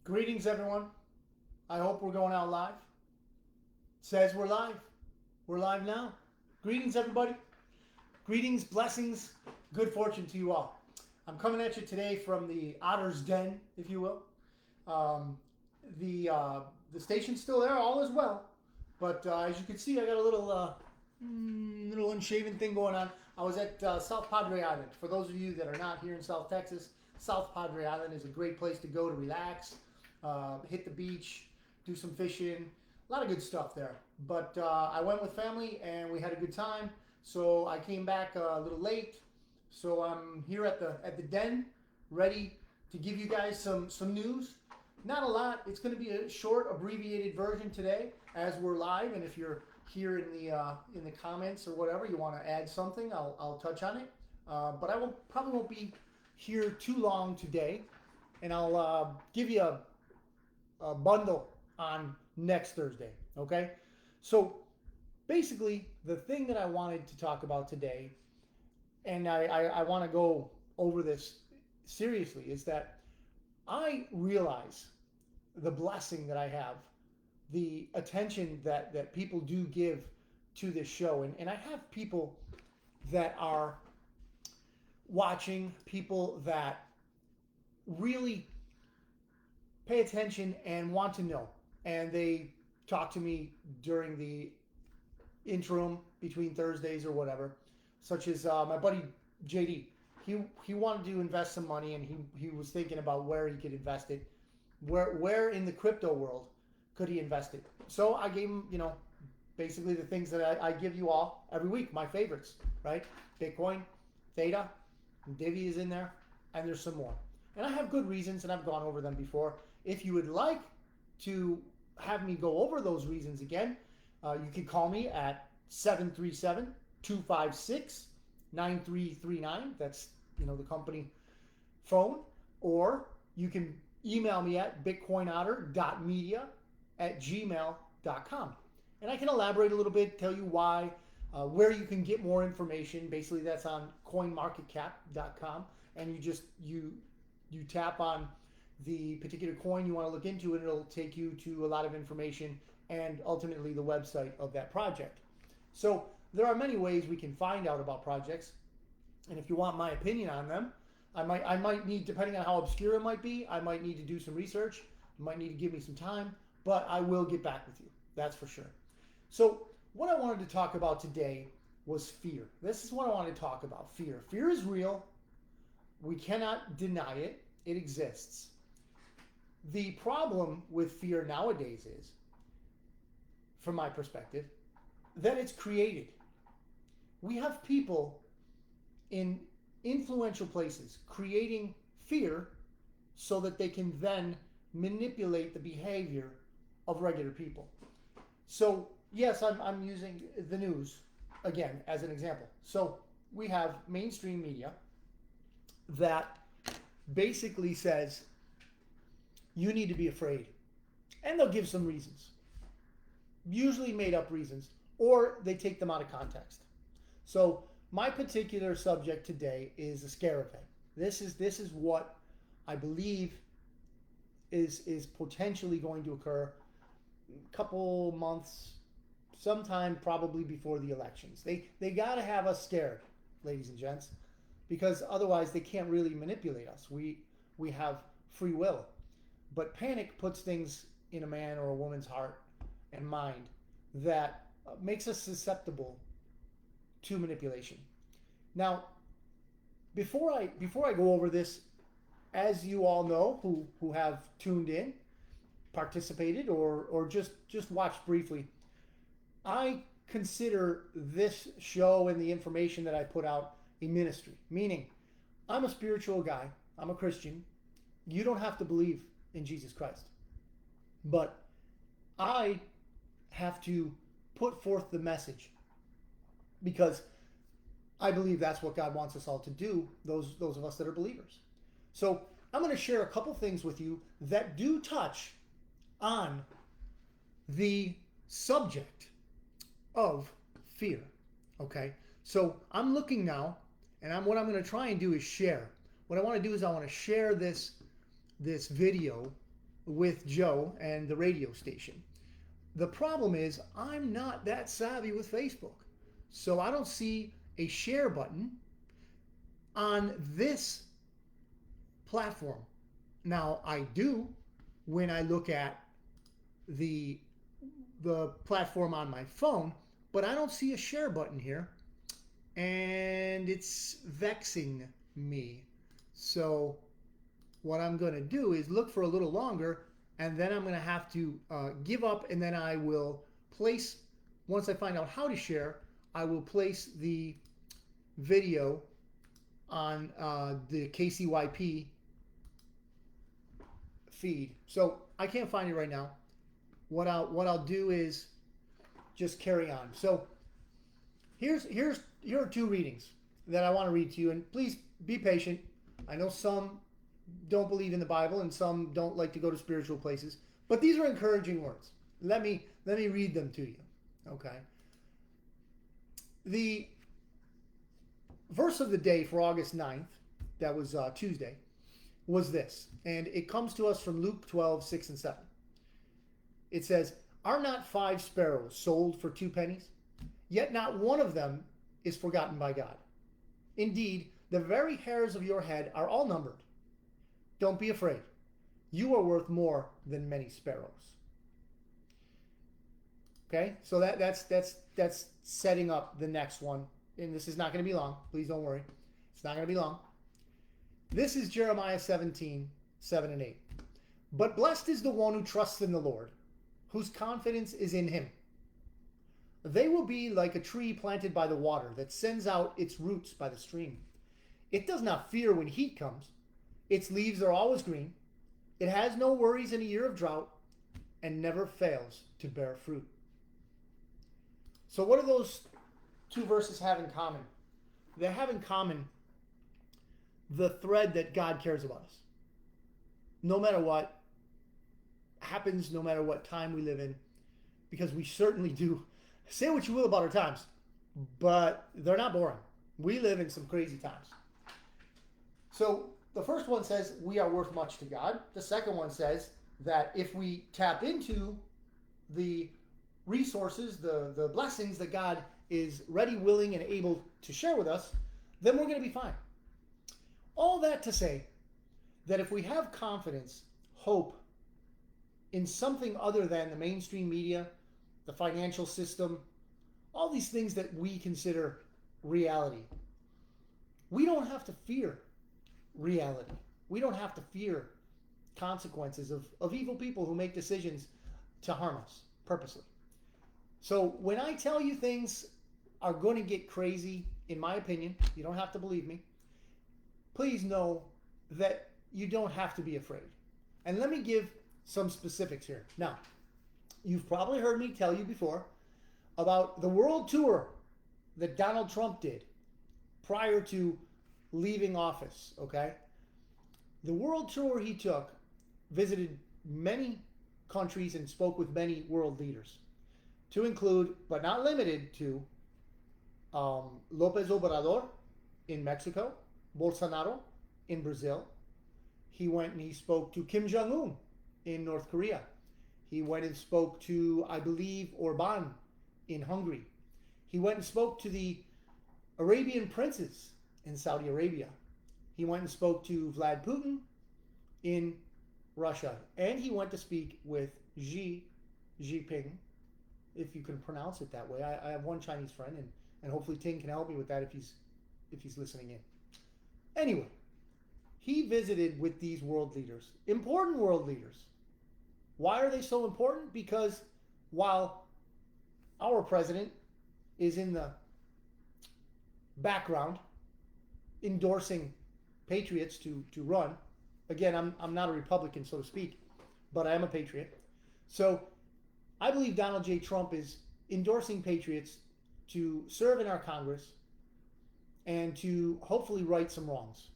Greetings, everyone. I hope we're going out live. It says we're live. We're live now. Greetings, everybody. Greetings, blessings, good fortune to you all. I'm coming at you today from the Otter's Den, if you will. Um, the station's still there, all is well. But as you can see, I got a little unshaven thing going on. I was at South Padre Island. For those of you that are not here in South Texas, South Padre Island is a great place to go to relax, hit the beach, do some fishing, a lot of good stuff there. But I went with family and we had a good time. So I came back a little late. So I'm here at the den, ready to give you guys some news. Not a lot. It's going to be a short, abbreviated version today, as we're live. And if you're here in the comments or whatever, you want to add something, I'll touch on it. But I probably won't be here too long today, and I'll give you a bundle on next Thursday. Okay, so basically, the thing that I wanted to talk about today, and I want to go over this seriously, is that I realize the blessing that I have, the attention that people do give to this show. And I have people that are watching, people that really pay attention and want to know. And they talk to me during the interim between Thursdays or whatever, such as my buddy JD. He wanted to invest some money, and he was thinking about where he could invest it, where in the crypto world could he invest it. So I gave him, basically the things that I give you all every week, my favorites, right? Bitcoin, Theta, Divi is in there, and there's some more. And I have good reasons, and I've gone over them before. If you would like to have me go over those reasons again, you can call me at 737-256-9339. That's, the company phone. Or you can email me at bitcoinotter.media@gmail.com. And I can elaborate a little bit, tell you why, where you can get more information. Basically, that's on coinmarketcap.com. And you tap on the particular coin you want to look into, and it'll take you to a lot of information and ultimately the website of that project. So there are many ways we can find out about projects. And if you want my opinion on them, I might need, depending on how obscure it might be, I might need to do some research. You might need to give me some time, but I will get back with you. That's for sure. So what I wanted to talk about today was fear. This is what I wanted to talk about, fear. Fear is real. We cannot deny it. It exists. The problem with fear nowadays is, from my perspective, that it's created. We have people in influential places creating fear so that they can then manipulate the behavior of regular people. So yes, I'm using the news again as an example. So we have mainstream media that basically says you need to be afraid, and they'll give some reasons, usually made up reasons, or they take them out of context. So my particular subject today is a scare event. This is what I believe is potentially going to occur a couple months, sometime probably before the elections. They got to have us scared, ladies and gents, because otherwise they can't really manipulate us. We have free will. But panic puts things in a man or a woman's heart and mind that makes us susceptible to manipulation. Now, before I go over this, as you all know, who have tuned in, participated, or just watched briefly, I consider this show and the information that I put out a ministry. Meaning, I'm a spiritual guy. I'm a Christian. You don't have to believe in Jesus Christ, but I have to put forth the message because I believe that's what God wants us all to do, those of us that are believers. So I'm going to share a couple things with you that do touch on the subject of fear. Okay, so I'm looking now, and what I'm going to try and do is share. What I want to do is I want to share this video with Joe and the radio station. The problem is I'm not that savvy with Facebook. So I don't see a share button on this platform. Now I do when I look at the the platform on my phone, but I don't see a share button here, and it's vexing me. So what I'm going to do is look for a little longer, and then I'm going to have to give up, and then I will place, once I find out how to share, I will place the video on the KCYP feed. So I can't find it right now. What I'll do is just carry on. So here are two readings that I want to read to you, and please be patient. I know some don't believe in the Bible and some don't like to go to spiritual places, but these are encouraging words. Let me read them to you. Okay. The verse of the day for August 9th, that was Tuesday, was this, and it comes to us from Luke 12:6-7. It says, "Are not 5 sparrows sold for 2 pennies? Yet not one of them is forgotten by God. Indeed, the very hairs of your head are all numbered. Don't be afraid. You are worth more than many sparrows." Okay, so that's setting up the next one, and this is not going to be long. Please don't worry, it's not going to be long. This is Jeremiah 17:7-8. "But blessed is the one who trusts in the Lord, whose confidence is in him. They will be like a tree planted by the water that sends out its roots by the stream. It does not fear when heat comes. Its leaves are always green. It has no worries in a year of drought and never fails to bear fruit." So what do those two verses have in common? They have in common the thread that God cares about us. No matter what happens, no matter what time we live in, because we certainly do. Say what you will about our times, but they're not boring. We live in some crazy times. So the first one says we are worth much to God. The second one says that if we tap into the resources, the blessings that God is ready, willing, and able to share with us, then we're going to be fine. All that to say that if we have confidence, hope in something other than the mainstream media, the financial system, all these things that we consider reality, we don't have to fear reality. We don't have to fear consequences of evil people who make decisions to harm us purposely. So when I tell you things are going to get crazy, in my opinion, you don't have to believe me, please know that you don't have to be afraid. And let me give some specifics here. Now, you've probably heard me tell you before about the world tour that Donald Trump did prior to leaving office, okay? The world tour he took visited many countries and spoke with many world leaders, to include, but not limited to, López Obrador in Mexico, Bolsonaro in Brazil. He went and he spoke to Kim Jong-un in North Korea. He went and spoke to, I believe, Orban in Hungary. He went and spoke to the Arabian princes in Saudi Arabia. He went and spoke to Vlad Putin in Russia. And he went to speak with Xi Jinping, if you can pronounce it that way. I have one Chinese friend, and hopefully Ting can help me with that if he's listening in. Anyway, he visited with these world leaders, important world leaders. Why are they so important? Because while our president is in the background endorsing patriots to run, again, I'm not a Republican, so to speak, but I am a patriot. So I believe Donald J. Trump is endorsing patriots to serve in our Congress and to hopefully right some wrongs,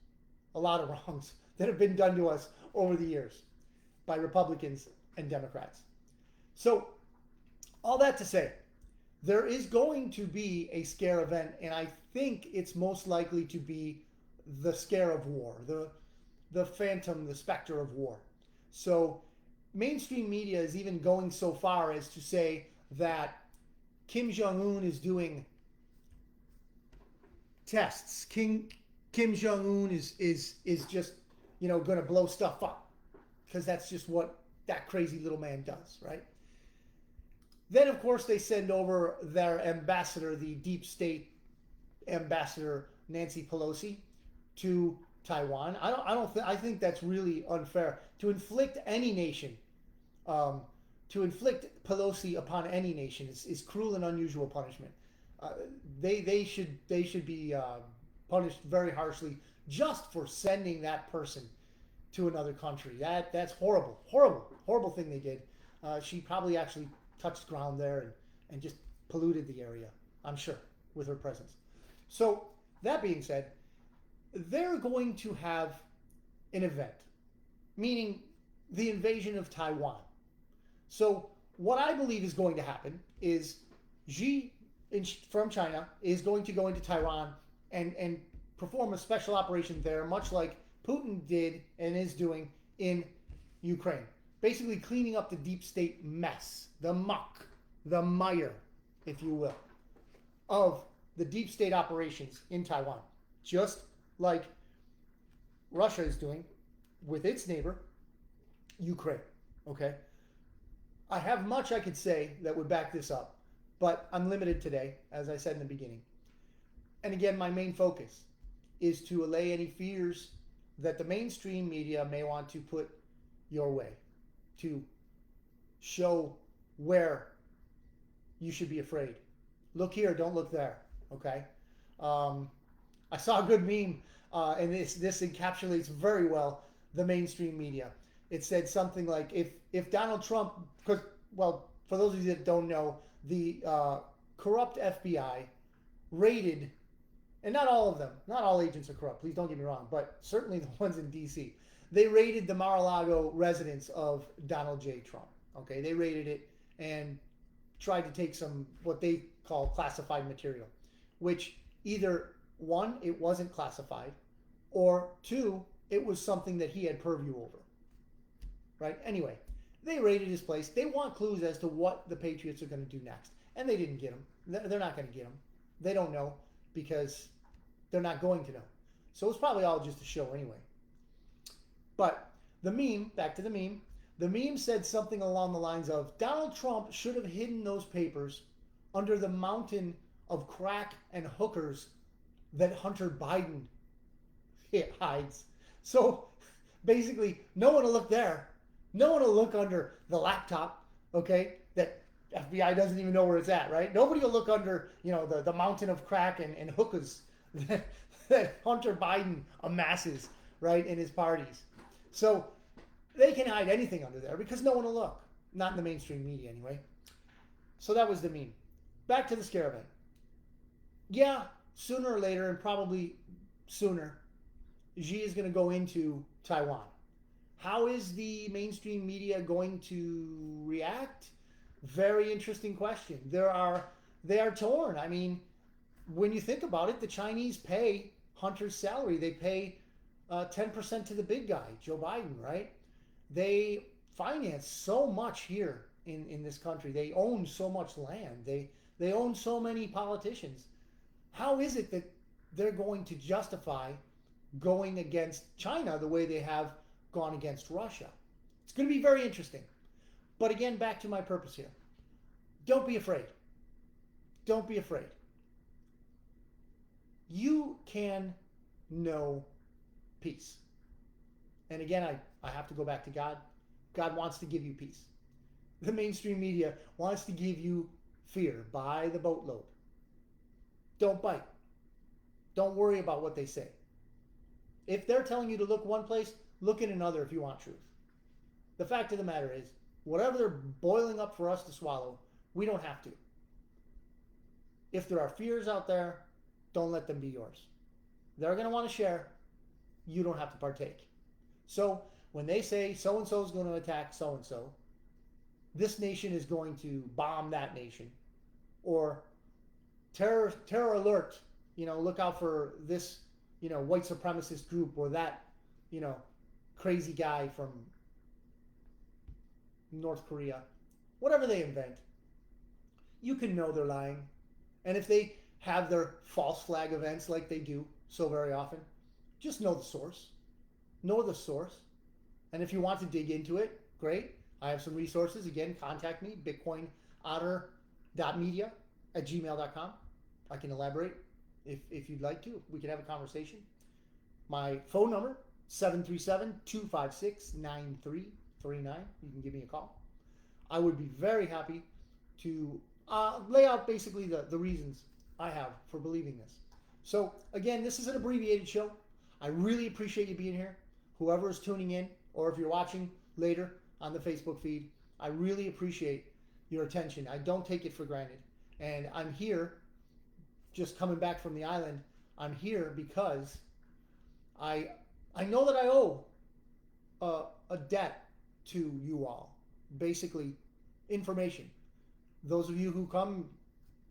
a lot of wrongs that have been done to us over the years by Republicans and Democrats. So all that to say, there is going to be a scare event, and I think it's most likely to be the scare of war, the phantom, the specter of war. So mainstream media is even going so far as to say that Kim Jong Un is doing tests. Kim Jong Un is just going to blow stuff up because that's just what that crazy little man does, right? Then of course they send over their ambassador, the deep state ambassador Nancy Pelosi, to Taiwan. I think that's really unfair to inflict any nation. To inflict Pelosi upon any nation is cruel and unusual punishment. Uh, they should be punished very harshly just for sending that person to another country. That's horrible thing they did. She probably actually touched ground there and just polluted the area, I'm sure, with her presence. So that being said, they're going to have an event, meaning the invasion of Taiwan. So what I believe is going to happen is Xi from China is going to go into Taiwan and perform a special operation there, much like Putin did and is doing in Ukraine. Basically cleaning up the deep state mess, the muck, the mire, if you will, of the deep state operations in Taiwan. Just like Russia is doing with its neighbor, Ukraine. Okay? I have much I could say that would back this up, but I'm limited today, as I said in the beginning. And again, my main focus is to allay any fears that the mainstream media may want to put your way, to show where you should be afraid. Look here, don't look there. Okay? I saw a good meme, and this encapsulates very well the mainstream media. It said something like, if Donald Trump, because, well, for those of you that don't know, the corrupt FBI raided, and not all of them, not all agents are corrupt, please don't get me wrong, but certainly the ones in D.C., they raided the Mar-a-Lago residence of Donald J. Trump. Okay, they raided it and tried to take some, what they call classified material, which either, one, it wasn't classified, or two, it was something that he had purview over. Right? Anyway, they raided his place. They want clues as to what the Patriots are going to do next. And they didn't get them. They're not going to get them. They don't know because they're not going to know. So it's probably all just a show anyway. But the meme, back to the meme said something along the lines of, Donald Trump should have hidden those papers under the mountain of crack and hookers that Hunter Biden hides. So basically, no one will look there. No one will look under the laptop, okay, that FBI doesn't even know where it's at, right? Nobody will look under, the mountain of crack and hookahs that Hunter Biden amasses, right, in his parties. So they can hide anything under there because no one will look. Not in the mainstream media, anyway. So that was the meme. Back to the scare event. Yeah, sooner or later, and probably sooner, Xi is going to go into Taiwan. How is the mainstream media going to react? Very interesting question. They are torn. I mean, when you think about it, the Chinese pay Hunter's salary. They pay 10% to the big guy, Joe Biden, right? They finance so much here in this country. They own so much land. They own so many politicians. How is it that they're going to justify going against China the way they have gone against Russia? It's going to be very interesting. But again, back to my purpose here. Don't be afraid. Don't be afraid. You can know peace. And again, I have to go back to God. God wants to give you peace. The mainstream media wants to give you fear by the boatload. Don't bite. Don't worry about what they say. If they're telling you to look one place, look in another if you want truth. The fact of the matter is, whatever they're boiling up for us to swallow, we don't have to. If there are fears out there, don't let them be yours. They're going to want to share. You don't have to partake. So when they say so-and-so is going to attack so-and-so, this nation is going to bomb that nation, or terror alert, look out for this, white supremacist group, or that, crazy guy from North Korea, whatever they invent, you can know they're lying. And if they have their false flag events like they do so very often, just know the source. Know the source. And if you want to dig into it, great. I have some resources. Again, contact me, bitcoinotter.media@gmail.com. I can elaborate if you'd like to. We can have a conversation. My phone number, 737-256-9339. You can give me a call. I would be very happy to lay out basically the reasons I have for believing this. So again, this is an abbreviated show. I really appreciate you being here. Whoever is tuning in, or if you're watching later on the Facebook feed, I really appreciate your attention. I don't take it for granted. And I'm here, just coming back from the island, I'm here because I know that I owe a debt to you all. Basically, information. Those of you who come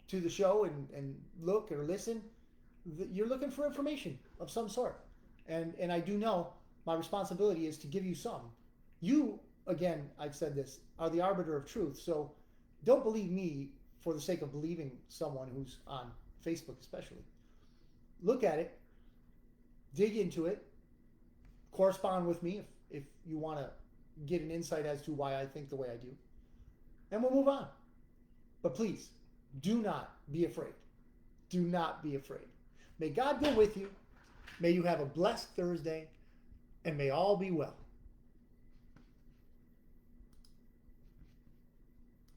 to the show and look or listen, you're looking for information of some sort. And I do know my responsibility is to give you some. You, again, I've said this, are the arbiter of truth. So don't believe me for the sake of believing someone who's on Facebook especially. Look at it, dig into it, correspond with me if you want to get an insight as to why I think the way I do. And we'll move on. But please, do not be afraid. Do not be afraid. May God go with you. May you have a blessed Thursday, and may all be well.